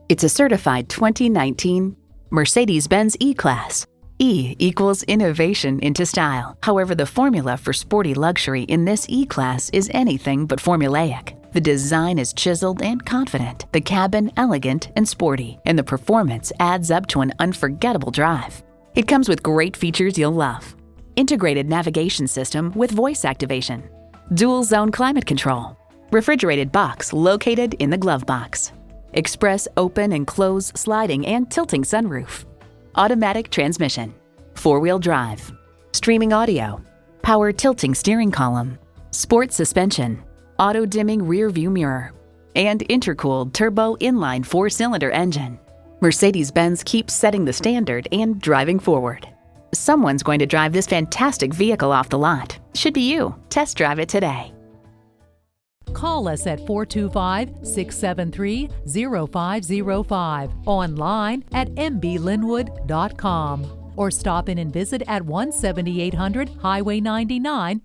It's a certified 2019 Mercedes-Benz E-Class. E equals innovation into style. However, the formula for sporty luxury in this E-Class is anything but formulaic. The design is chiseled and confident, the cabin elegant and sporty, and the performance adds up to an unforgettable drive. It comes with great features you'll love. Integrated navigation system with voice activation, dual zone climate control, refrigerated box located in the glove box, express open and close sliding and tilting sunroof, automatic transmission, four-wheel drive, streaming audio, power tilting steering column, sport suspension, auto-dimming rear view mirror, and intercooled turbo inline four-cylinder engine. Mercedes-Benz keeps setting the standard and driving forward. Someone's going to drive this fantastic vehicle off the lot. Should be you. Test drive it today. Call us at 425-673-0505, online at mblynnwood.com, or stop in and visit at 17800 Highway 99,